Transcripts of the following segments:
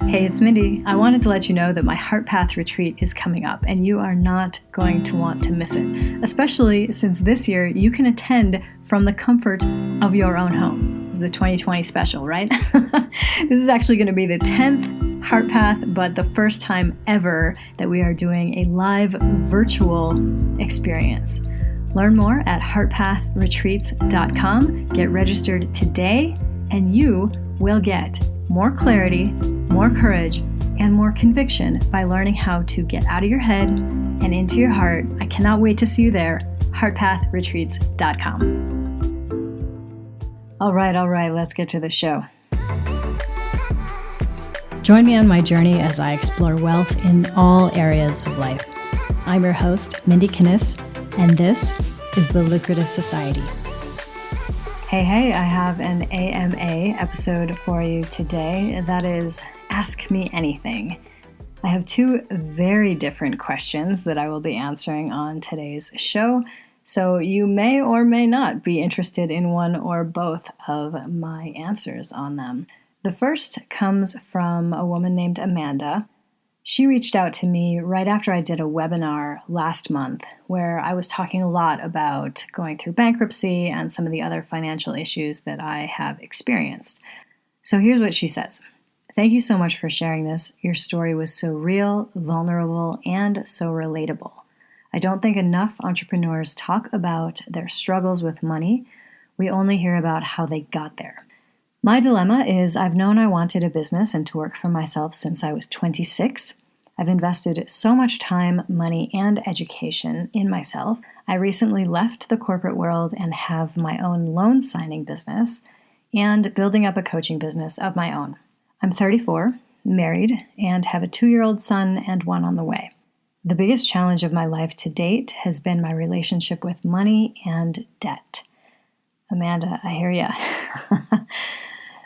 Hey, it's Mindy. I wanted to let you know that my Heart Path retreat is coming up, and you are not going to want to miss it, especially since this year you can attend from the comfort of your own home. This is the 2020 special, right? This is actually going to be the 10th Heart Path, but the first time ever that we are doing a live virtual experience. Learn more at heartpathretreats.com. Get registered today, and you will get more clarity, more courage, and more conviction by learning how to get out of your head and into your heart. I cannot wait to see you there. heartpathretreats.com. All right, let's get to the show. Join me on my journey as I explore wealth in all areas of life. I'm your host, Mindy Kinnis, and this is The Lucrative Society. Hey, I have an AMA episode for you today. That is, Ask Me Anything. I have two very different questions that I will be answering on today's show, so you may or may not be interested in one or both of my answers on them. The first comes from a woman named Amanda. She reached out to me right after I did a webinar last month where I was talking a lot about going through bankruptcy and some of the other financial issues that I have experienced. So here's what she says. Thank you so much for sharing this. Your story was so real, vulnerable, and so relatable. I don't think enough entrepreneurs talk about their struggles with money. We only hear about how they got there. My dilemma is I've known I wanted a business and to work for myself since I was 26. I've invested so much time, money, and education in myself. I recently left the corporate world and have my own loan signing business and building up a coaching business of my own. I'm 34, married, and have a 2-year-old son and one on the way. The biggest challenge of my life to date has been my relationship with money and debt. Amanda, I hear ya.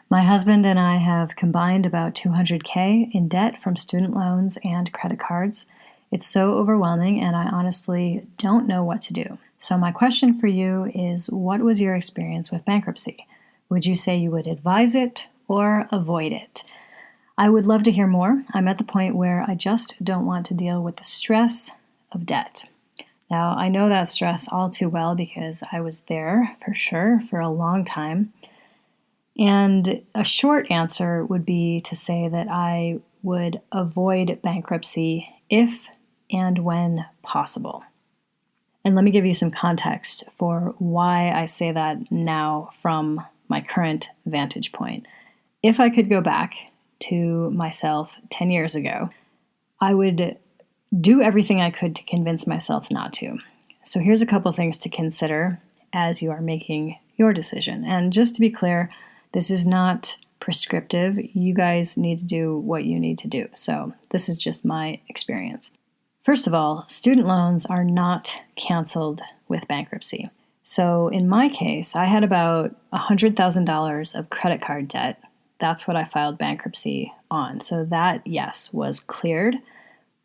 My husband and I have combined about $200K in debt from student loans and credit cards. It's so overwhelming, and I honestly don't know what to do. So my question for you is, what was your experience with bankruptcy? Would you say you would advise it or avoid it? I would love to hear more. I'm at the point where I just don't want to deal with the stress of debt. Now, I know that stress all too well because I was there for sure for a long time. And a short answer would be to say that I would avoid bankruptcy if and when possible. And let me give you some context for why I say that now from my current vantage point. If I could go back to myself 10 years ago, I would do everything I could to convince myself not to. So here's a couple things to consider as you are making your decision. And just to be clear, this is not prescriptive. You guys need to do what you need to do. So this is just my experience. First of all, student loans are not canceled with bankruptcy. So in my case, I had about $100,000 of credit card debt. That's what I filed bankruptcy on. So that, yes, was cleared.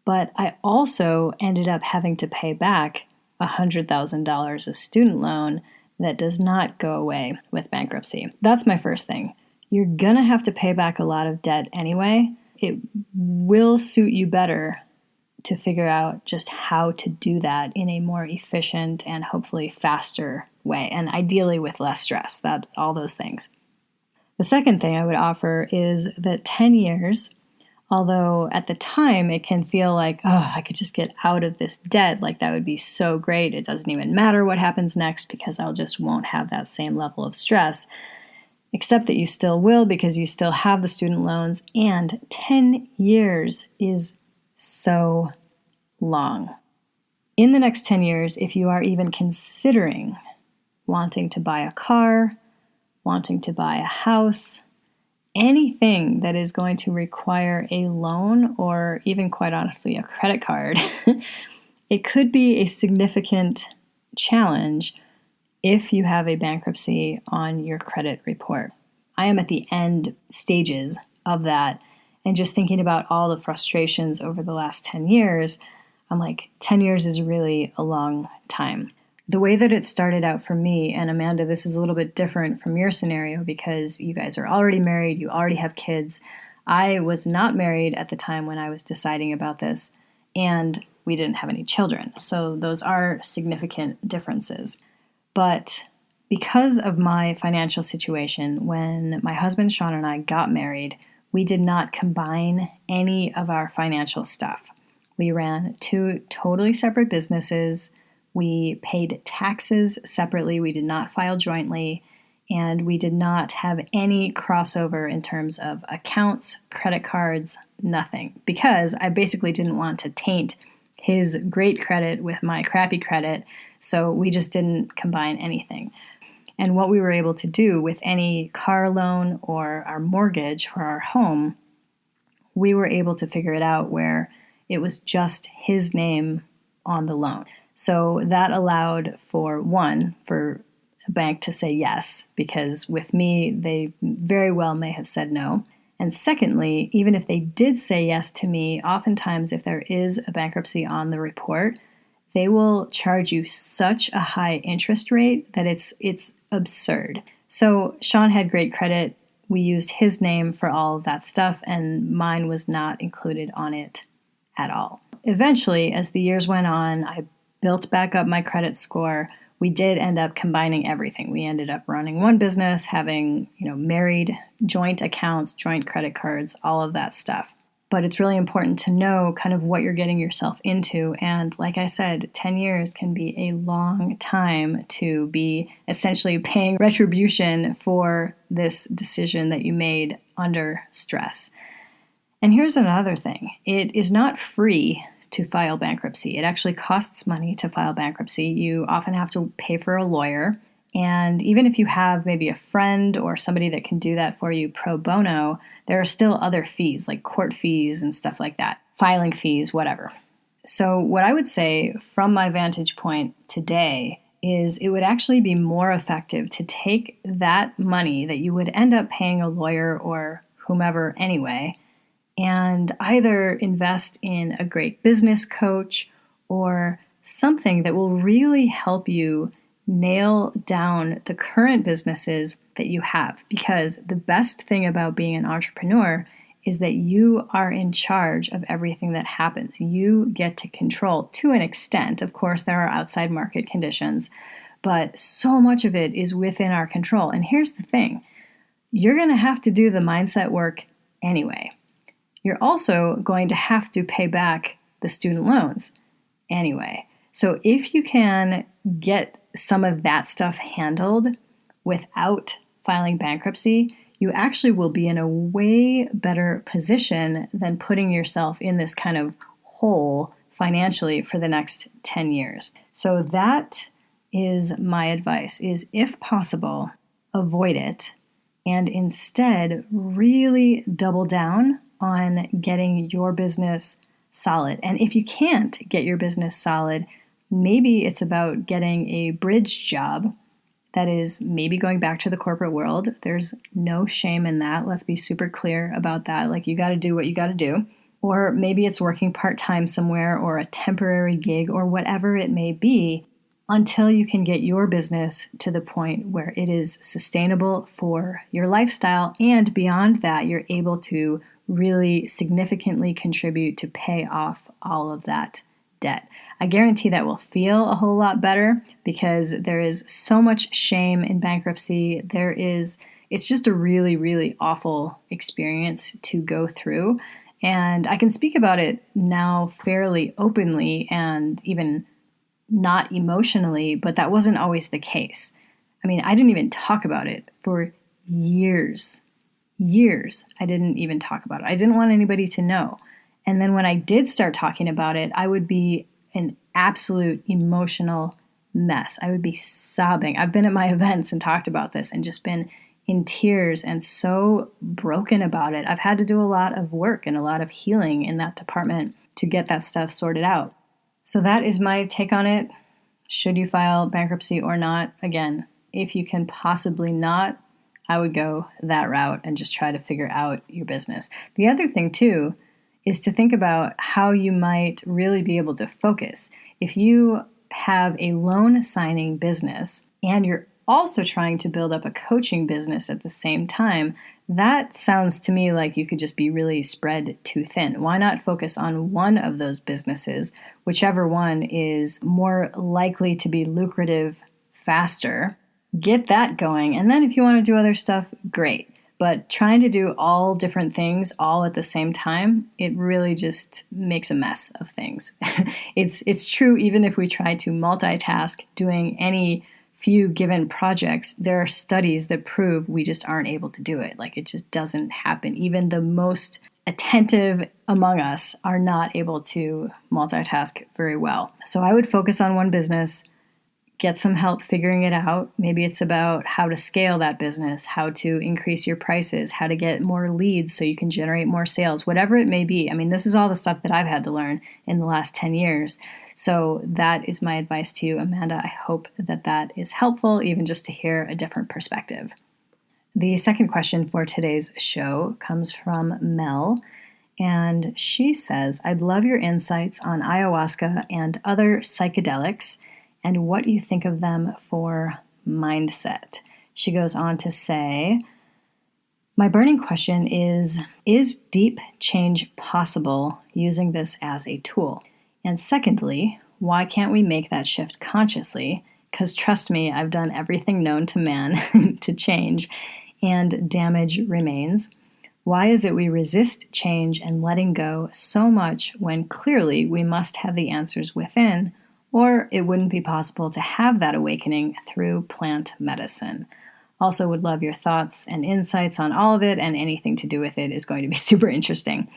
But I also ended up having to pay back $100,000 of student loan that does not go away with bankruptcy. That's my first thing. You're gonna have to pay back a lot of debt anyway. It will suit you better to figure out just how to do that in a more efficient and hopefully faster way, and ideally with less stress, all those things. The second thing I would offer is that 10 years, although at the time it can feel like, oh, I could just get out of this debt, like that would be so great. It doesn't even matter what happens next because I'll just won't have that same level of stress, except that you still will because you still have the student loans, and 10 years is so long. In the next 10 years, if you are even considering wanting to buy a car, wanting to buy a house, anything that is going to require a loan or even quite honestly a credit card, it could be a significant challenge if you have a bankruptcy on your credit report. I am at the end stages of that, and just thinking about all the frustrations over the last 10 years, I'm like, 10 years is really a long time. The way that it started out for me, and Amanda, this is a little bit different from your scenario because you guys are already married, you already have kids. I was not married at the time when I was deciding about this, and we didn't have any children. So those are significant differences. But because of my financial situation, when my husband Sean and I got married, we did not combine any of our financial stuff. We ran two totally separate businesses. We paid taxes separately. We did not file jointly. And we did not have any crossover in terms of accounts, credit cards, nothing. Because I basically didn't want to taint his great credit with my crappy credit, so we just didn't combine anything. And what we were able to do with any car loan or our mortgage for our home, we were able to figure it out where it was just his name on the loan. So that allowed for a bank to say yes, because with me, they very well may have said no. And secondly, even if they did say yes to me, oftentimes if there is a bankruptcy on the report, they will charge you such a high interest rate that it's absurd. So Sean had great credit. We used his name for all of that stuff, and mine was not included on it at all. Eventually, as the years went on, I built back up my credit score. We did end up combining everything. We ended up running one business, having, married joint accounts, joint credit cards, all of that stuff. But it's really important to know kind of what you're getting yourself into. And like I said, 10 years can be a long time to be essentially paying retribution for this decision that you made under stress. And here's another thing. It is not free to file bankruptcy. It actually costs money to file bankruptcy. You often have to pay for a lawyer. And even if you have maybe a friend or somebody that can do that for you pro bono, there are still other fees like court fees and stuff like that, filing fees, whatever. So what I would say from my vantage point today is it would actually be more effective to take that money that you would end up paying a lawyer or whomever anyway, and either invest in a great business coach or something that will really help you nail down the current businesses that you have. Because the best thing about being an entrepreneur is that you are in charge of everything that happens. You get to control to an extent. Of course, there are outside market conditions, but so much of it is within our control. And here's the thing. You're going to have to do the mindset work anyway. You're also going to have to pay back the student loans anyway. So if you can get some of that stuff handled without filing bankruptcy, you actually will be in a way better position than putting yourself in this kind of hole financially for the next 10 years. So that is my advice, is if possible, avoid it and instead really double down on getting your business solid. And if you can't get your business solid, maybe it's about getting a bridge job that is maybe going back to the corporate world. There's no shame in that. Let's be super clear about that. Like, you got to do what you got to do. Or maybe it's working part-time somewhere or a temporary gig or whatever it may be until you can get your business to the point where it is sustainable for your lifestyle. And beyond that, you're able to really significantly contribute to pay off all of that debt. I guarantee that will feel a whole lot better because there is so much shame in bankruptcy. It's just a really, really awful experience to go through. And I can speak about it now fairly openly and even not emotionally, but that wasn't always the case. I mean, I didn't even talk about it for years. I didn't even talk about it. I didn't want anybody to know. And then when I did start talking about it, I would be an absolute emotional mess. I would be sobbing. I've been at my events and talked about this and just been in tears and so broken about it. I've had to do a lot of work and a lot of healing in that department to get that stuff sorted out. So that is my take on it. Should you file bankruptcy or not? Again, if you can possibly not, I would go that route and just try to figure out your business. The other thing too is to think about how you might really be able to focus. If you have a loan signing business and you're also trying to build up a coaching business at the same time, that sounds to me like you could just be really spread too thin. Why not focus on one of those businesses, whichever one is more likely to be lucrative faster? Get that going. And then if you want to do other stuff, great. But trying to do all different things all at the same time, it really just makes a mess of things. It's true even if we try to multitask doing any few given projects, there are studies that prove we just aren't able to do it. Like it just doesn't happen. Even the most attentive among us are not able to multitask very well. So I would focus on one business, get some help figuring it out. Maybe it's about how to scale that business, how to increase your prices, how to get more leads so you can generate more sales, whatever it may be. I mean, this is all the stuff that I've had to learn in the last 10 years. So that is my advice to you, Amanda. I hope that that is helpful, even just to hear a different perspective. The second question for today's show comes from Mel, and she says, I'd love your insights on ayahuasca and other psychedelics and what you think of them for mindset. She goes on to say, my burning question is deep change possible using this as a tool? And secondly, why can't we make that shift consciously? Because trust me, I've done everything known to man to change, and damage remains. Why is it we resist change and letting go so much when clearly we must have the answers within, or it wouldn't be possible to have that awakening through plant medicine? Also would love your thoughts and insights on all of it, and anything to do with it is going to be super interesting.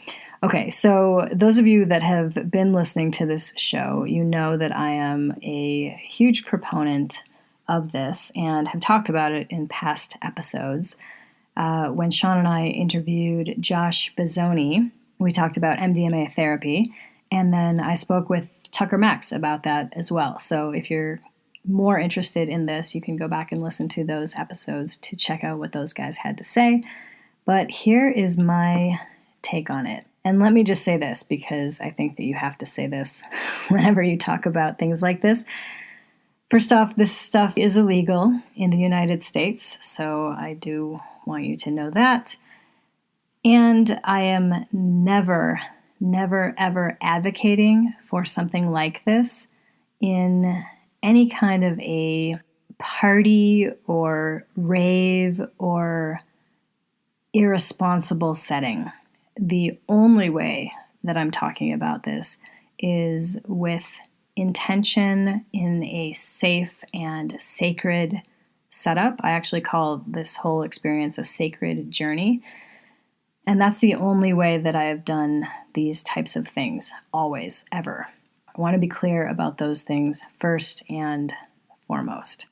Okay, so those of you that have been listening to this show, you know that I am a huge proponent of this and have talked about it in past episodes. When Sean and I interviewed Josh Bazzoni, we talked about MDMA therapy, and then I spoke with Tucker Max about that as well. So if you're more interested in this, you can go back and listen to those episodes to check out what those guys had to say. But here is my take on it. And let me just say this, because I think that you have to say this whenever you talk about things like this. First off, this stuff is illegal in the United States, so I do want you to know that. And I am never, ever advocating for something like this in any kind of a party or rave or irresponsible setting. The only way that I'm talking about this is with intention in a safe and sacred setup. I actually call this whole experience a sacred journey. And that's the only way that I have done these types of things, always, ever. I want to be clear about those things first and foremost.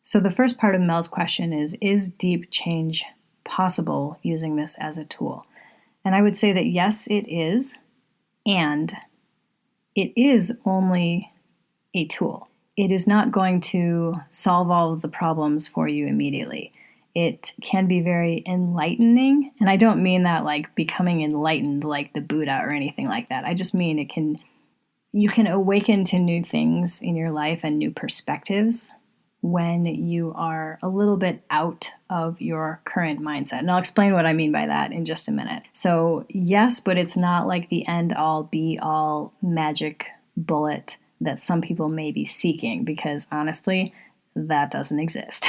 So the first part of Mel's question is deep change possible using this as a tool? And I would say that yes, it is, and it is only a tool. It is not going to solve all of the problems for you immediately. It can be very enlightening, and I don't mean that like becoming enlightened like the Buddha or anything like that. I just mean you can awaken to new things in your life and new perspectives when you are a little bit out of your current mindset. And I'll explain what I mean by that in just a minute. So yes, but it's not like the end-all, be-all magic bullet that some people may be seeking, because honestly, that doesn't exist.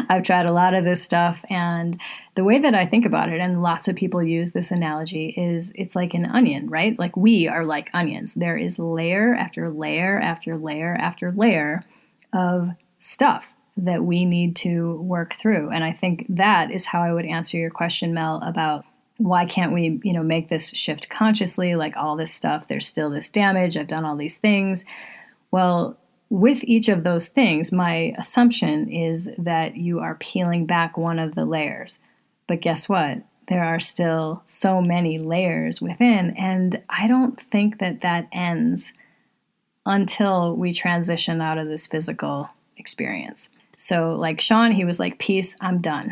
I've tried a lot of this stuff, and the way that I think about it, and lots of people use this analogy, is it's like an onion, right? Like we are like onions. There is layer after layer after layer after layer of stuff that we need to work through. And I think that is how I would answer your question, Mel, about why can't we, make this shift consciously? Like all this stuff, there's still this damage. I've done all these things. Well, with each of those things, my assumption is that you are peeling back one of the layers. But guess what? There are still so many layers within, and I don't think that ends until we transition out of this physical experience. So like Sean, he was like, peace, I'm done.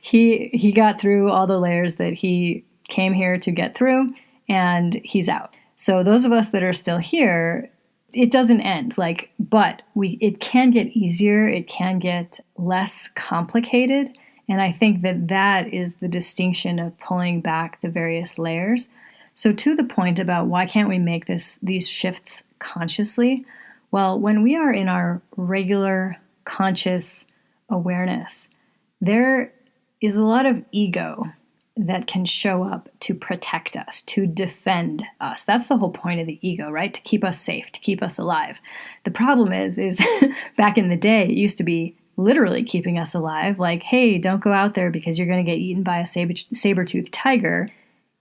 He got through all the layers that he came here to get through, and he's out. So those of us that are still here, it doesn't end. But it can get easier. It can get less complicated. And I think that that is the distinction of pulling back the various layers. So to the point about why can't we make these shifts consciously? Well, when we are in our regular conscious awareness, there is a lot of ego that can show up to protect us, to defend us. That's the whole point of the ego, right? To keep us safe, to keep us alive. The problem is back in the day, it used to be literally keeping us alive. Like, hey, don't go out there because you're going to get eaten by a saber-toothed tiger.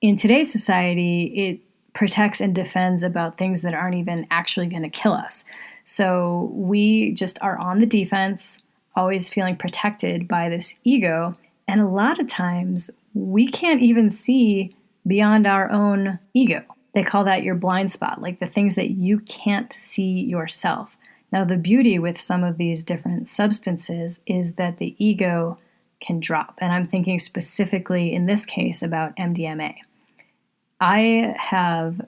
In today's society, it protects and defends about things that aren't even actually going to kill us. So we just are on the defense, always feeling protected by this ego. And a lot of times we can't even see beyond our own ego. They call that your blind spot, like the things that you can't see yourself. Now, the beauty with some of these different substances is that the ego can drop. And I'm thinking specifically in this case about MDMA. I have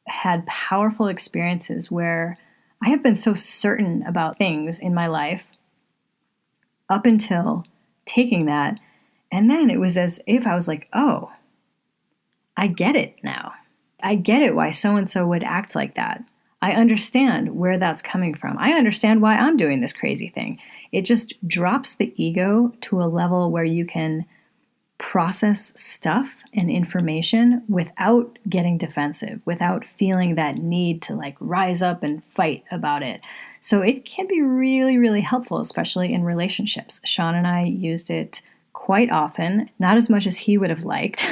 had powerful experiences where I have been so certain about things in my life up until taking that. And then it was as if I was like, oh, I get it now. I get it why so-and-so would act like that. I understand where that's coming from. I understand why I'm doing this crazy thing. It just drops the ego to a level where you can process stuff and information without getting defensive, without feeling that need to like rise up and fight about it. So it can be really, really helpful, especially in relationships. Sean and I used it quite often, not as much as he would have liked.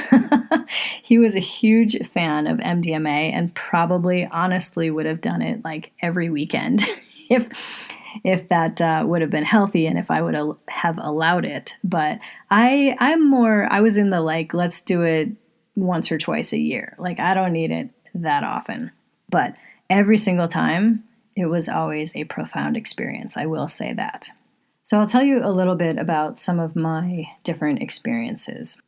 He was a huge fan of MDMA and probably honestly would have done it like every weekend if that would have been healthy and if I would have allowed it. But I was in the like, let's do it once or twice a year. Like I don't need it that often. But every single time, it was always a profound experience. I will say that. So I'll tell you a little bit about some of my different experiences.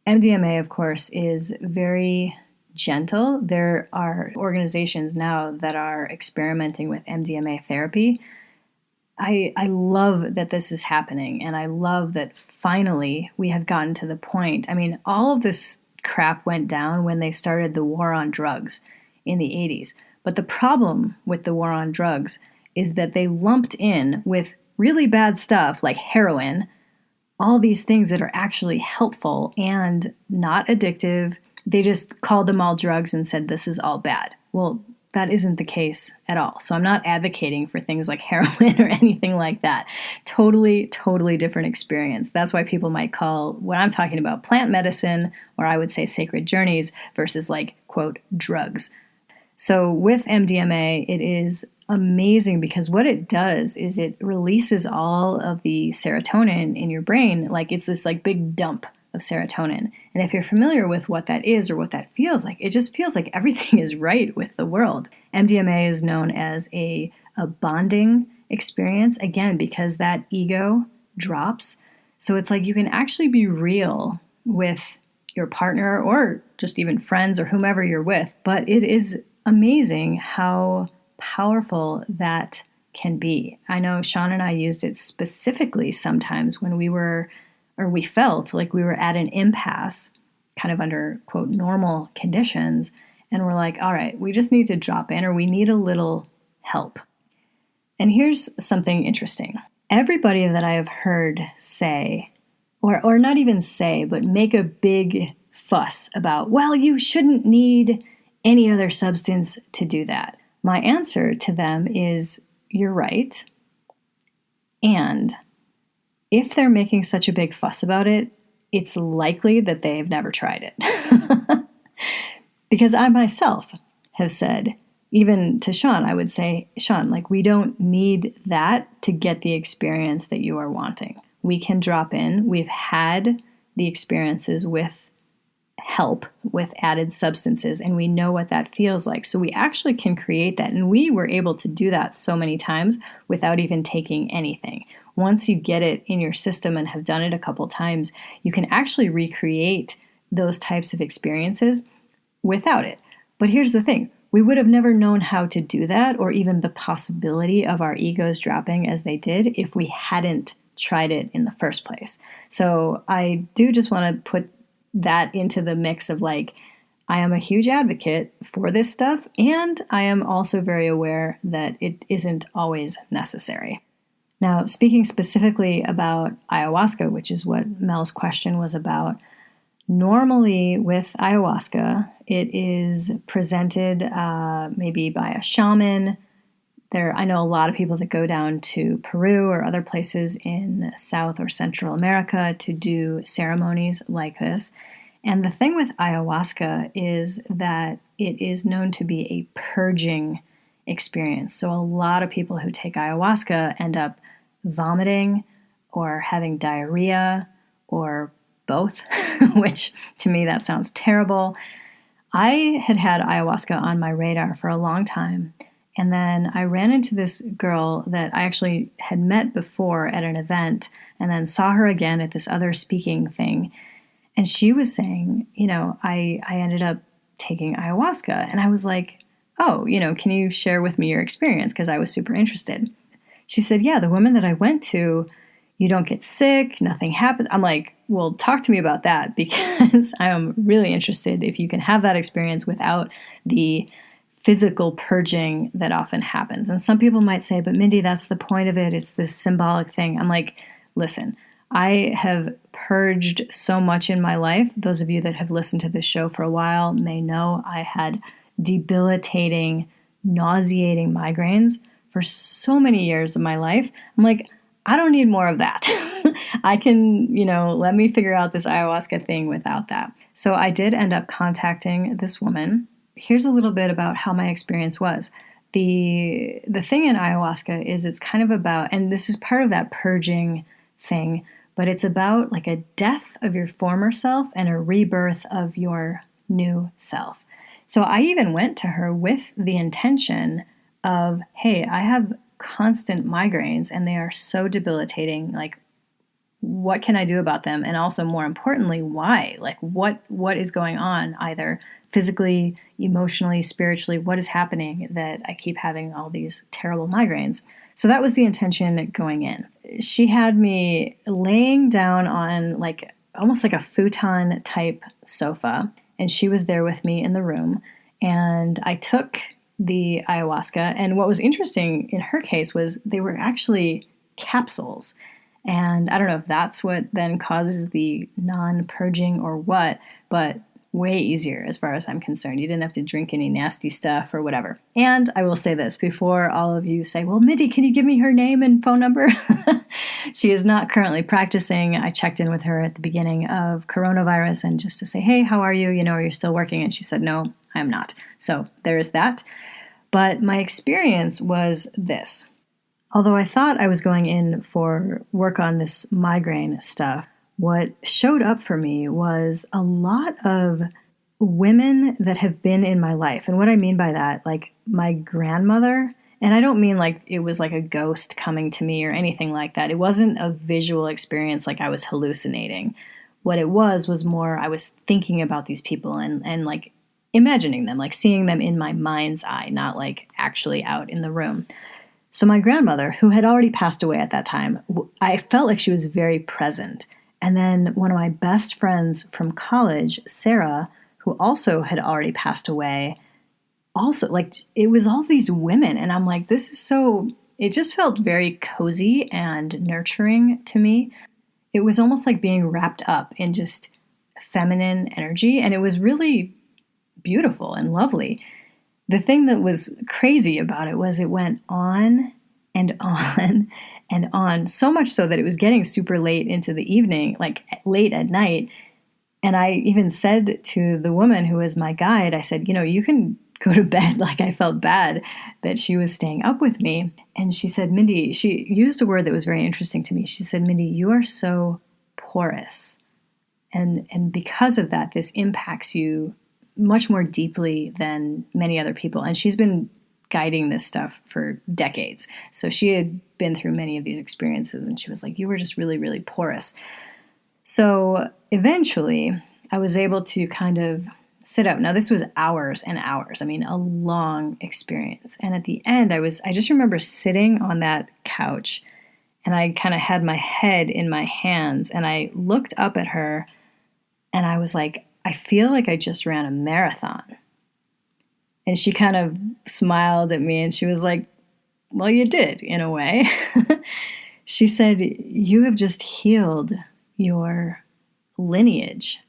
MDMA, of course, is very gentle. There are organizations now that are experimenting with MDMA therapy. I love that this is happening, and I love that finally we have gotten to the point. I mean, all of this crap went down when they started the war on drugs in the 80s. But the problem with the war on drugs is that they lumped in with really bad stuff like heroin, all these things that are actually helpful and not addictive. They just called them all drugs and said, this is all bad. Well, that isn't the case at all. So I'm not advocating for things like heroin or anything like that. Totally, totally different experience. That's why people might call what I'm talking about plant medicine, or I would say sacred journeys versus like, quote, drugs. So with MDMA, it is amazing because what it does is it releases all of the serotonin in your brain. Like it's this like big dump of serotonin. And if you're familiar with what that is or what that feels like, it just feels like everything is right with the world. MDMA is known as a bonding experience, again, because that ego drops. So it's like you can actually be real with your partner or just even friends or whomever you're with. But it is amazing how powerful that can be. I know Sean and I used it specifically sometimes when we felt like we were at an impasse, kind of under, quote, normal conditions. And we're like, all right, we just need to drop in or we need a little help. And here's something interesting. Everybody that I have heard say, or not even say, but make a big fuss about, well, you shouldn't need any other substance to do that. My answer to them is, you're right. And if they're making such a big fuss about it, it's likely that they've never tried it. Because I myself have said, even to Sean, I would say, Sean, like we don't need that to get the experience that you are wanting. We can drop in. We've had the experiences with help with added substances, and we know what that feels like. So we actually can create that. And we were able to do that so many times without even taking anything. Once you get it in your system and have done it a couple times, you can actually recreate those types of experiences without it. But here's the thing. We would have never known how to do that or even the possibility of our egos dropping as they did if we hadn't tried it in the first place. So I do just want to put that into the mix of like, I am a huge advocate for this stuff, and I am also very aware that it isn't always necessary. Now, speaking specifically about ayahuasca, which is what Mel's question was about, normally with ayahuasca, it is presented maybe by a shaman. I know a lot of people that go down to Peru or other places in South or Central America to do ceremonies like this. And the thing with ayahuasca is that it is known to be a purging experience. So a lot of people who take ayahuasca end up vomiting or having diarrhea or both, which to me that sounds terrible. I had ayahuasca on my radar for a long time. And then I ran into this girl that I actually had met before at an event and then saw her again at this other speaking thing. And she was saying, I ended up taking ayahuasca. And I was like, oh, can you share with me your experience? Because I was super interested. She said, yeah, the women that I went to, you don't get sick, nothing happens. I'm like, well, talk to me about that, because I am really interested if you can have that experience without the physical purging that often happens. And some people might say, but Mindy, that's the point of it. It's this symbolic thing. I'm like, listen, I have purged so much in my life. Those of you that have listened to this show for a while may know I had debilitating, nauseating migraines for so many years of my life. I'm like, I don't need more of that. I can, let me figure out this ayahuasca thing without that. So I did end up contacting this woman. Here's a little bit about how my experience was. The thing in ayahuasca is it's kind of about, and this is part of that purging thing, but it's about like a death of your former self and a rebirth of your new self. So I even went to her with the intention of, hey, I have constant migraines and they are so debilitating. Like, what can I do about them? And also, more importantly, why? Like, what is going on, either physically, emotionally, spiritually? What is happening that I keep having all these terrible migraines? So that was the intention going in. She had me laying down on like almost like a futon type sofa, and she was there with me in the room. And I took the ayahuasca, and what was interesting in her case was they were actually capsules. And I don't know if that's what then causes the non-purging or what, but way easier as far as I'm concerned. You didn't have to drink any nasty stuff or whatever. And I will say this before all of you say, well, Mindy, can you give me her name and phone number? She is not currently practicing. I checked in with her at the beginning of coronavirus and just to say, hey, how are you? Are you still working? And she said, no, I'm not. So there is that. But my experience was this. Although I thought I was going in for work on this migraine stuff, what showed up for me was a lot of women that have been in my life. And what I mean by that, like my grandmother, and I don't mean like it was like a ghost coming to me or anything like that. It wasn't a visual experience like I was hallucinating. What it was more I was thinking about these people and like imagining them, like seeing them in my mind's eye, not like actually out in the room. So my grandmother, who had already passed away at that time, I felt like she was very present. And then one of my best friends from college, Sarah, who also had already passed away, also, like, it was all these women. And I'm like, this is so, it just felt very cozy and nurturing to me. It was almost like being wrapped up in just feminine energy. And it was really beautiful and lovely. The thing that was crazy about it was it went on and on and on, so much so that it was getting super late into the evening, like late at night. And I even said to the woman who was my guide, I said, you can go to bed. Like, I felt bad that she was staying up with me. And she said, Mindy, she used a word that was very interesting to me. She said, Mindy, you are so porous. And because of that, this impacts you much more deeply than many other people. And she's been guiding this stuff for decades. So she had been through many of these experiences, and she was like, you were just really, really porous. So eventually I was able to kind of sit up. Now this was hours and hours. I mean, a long experience. And at the end I just remember sitting on that couch And I kind of had my head in my hands, and I looked up at her, and I was like, I feel like I just ran a marathon. And she kind of smiled at me, and she was like, well, you did, in a way. She said, you have just healed your lineage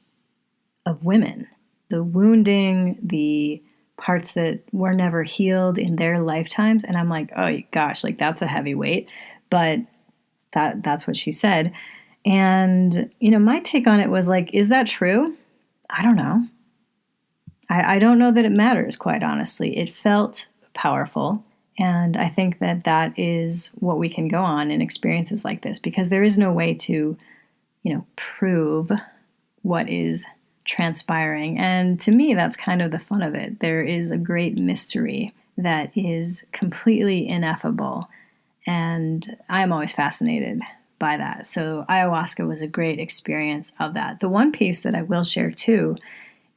of women. The wounding, the parts that were never healed in their lifetimes. And I'm like, oh gosh, like that's a heavy weight. But that's what she said. And, my take on it was like, is that true? I don't know. I don't know that it matters, quite honestly. It felt powerful. And I think that is what we can go on in experiences like this, because there is no way to, prove what is transpiring. And to me, that's kind of the fun of it. There is a great mystery that is completely ineffable. And I'm always fascinated by that. So ayahuasca was a great experience of that. The one piece that I will share too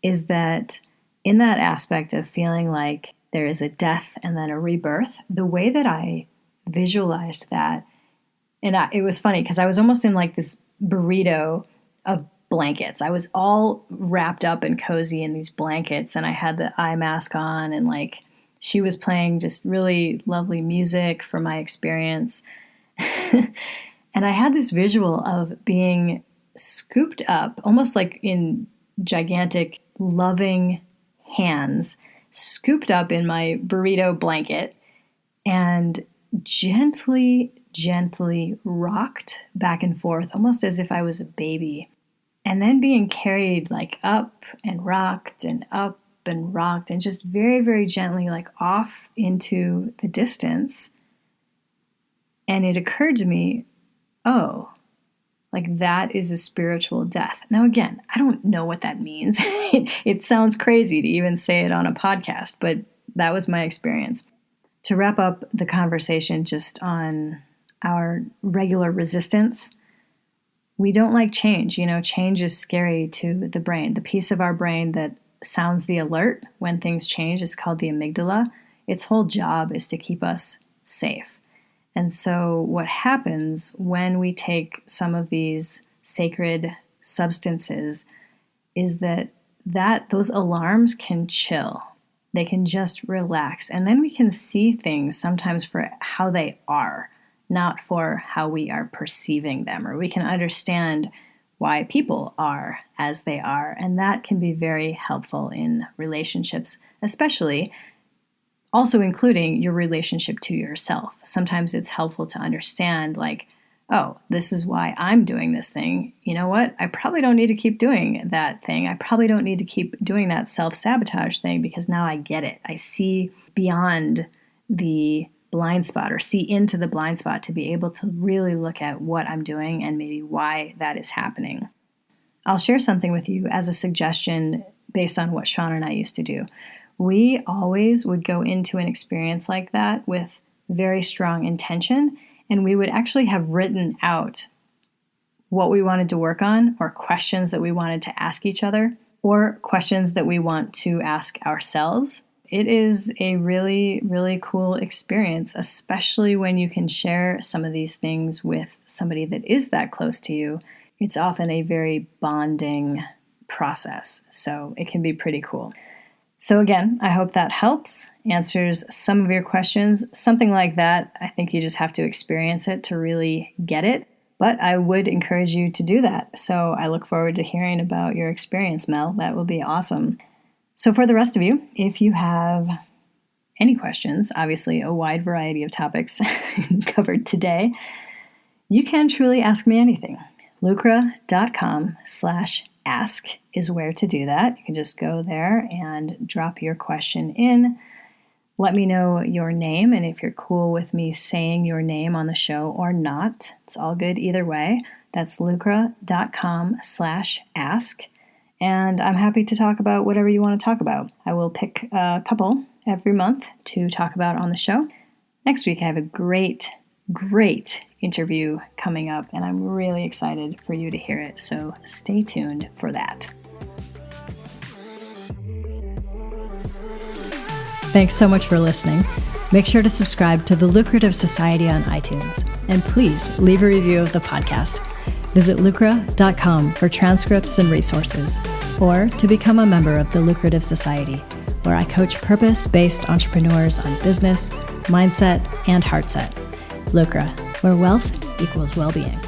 is that in that aspect of feeling like there is a death and then a rebirth, the way that I visualized that, and it was funny because I was almost in like this burrito of blankets. I was all wrapped up and cozy in these blankets, and I had the eye mask on, and like she was playing just really lovely music for my experience. And I had this visual of being scooped up, almost like in gigantic, loving hands, scooped up in my burrito blanket and gently rocked back and forth, almost as if I was a baby. And then being carried like up and rocked and up and rocked and just very, very gently like off into the distance. And it occurred to me, oh, like that is a spiritual death. Now, again, I don't know what that means. It sounds crazy to even say it on a podcast, but that was my experience. To wrap up the conversation just on our regular resistance, we don't like change. Change is scary to the brain. The piece of our brain that sounds the alert when things change is called the amygdala. Its whole job is to keep us safe. And so what happens when we take some of these sacred substances is that those alarms can chill. They can just relax. And then we can see things sometimes for how they are, not for how we are perceiving them. Or we can understand why people are as they are. And that can be very helpful in relationships, especially also including your relationship to yourself. Sometimes it's helpful to understand like, oh, this is why I'm doing this thing. You know what? I probably don't need to keep doing that thing. I probably don't need to keep doing that self-sabotage thing because now I get it. I see beyond the blind spot or see into the blind spot to be able to really look at what I'm doing and maybe why that is happening. I'll share something with you as a suggestion based on what Sean and I used to do. We always would go into an experience like that with very strong intention, and we would actually have written out what we wanted to work on or questions that we wanted to ask each other or questions that we want to ask ourselves. It is a really, really cool experience, especially when you can share some of these things with somebody that is that close to you. It's often a very bonding process, so it can be pretty cool. So again, I hope that helps, answers some of your questions. Something like that, I think you just have to experience it to really get it. But I would encourage you to do that. So I look forward to hearing about your experience, Mel. That will be awesome. So for the rest of you, if you have any questions, obviously a wide variety of topics covered today, you can truly ask me anything. Lucra.com/ask is where to do that. You can just go there and drop your question in. Let me know your name and if you're cool with me saying your name on the show or not. It's all good either way. That's lucra.com/ask. And I'm happy to talk about whatever you want to talk about. I will pick a couple every month to talk about on the show. Next week, I have a great interview coming up, and I'm really excited for you to hear it. So stay tuned for that. Thanks so much for listening. Make sure to subscribe to The Lucrative Society on iTunes, and please leave a review of the podcast. Visit lucra.com for transcripts and resources, or to become a member of The Lucrative Society, where I coach purpose-based entrepreneurs on business, mindset, and heartset. Lucra, where wealth equals well-being.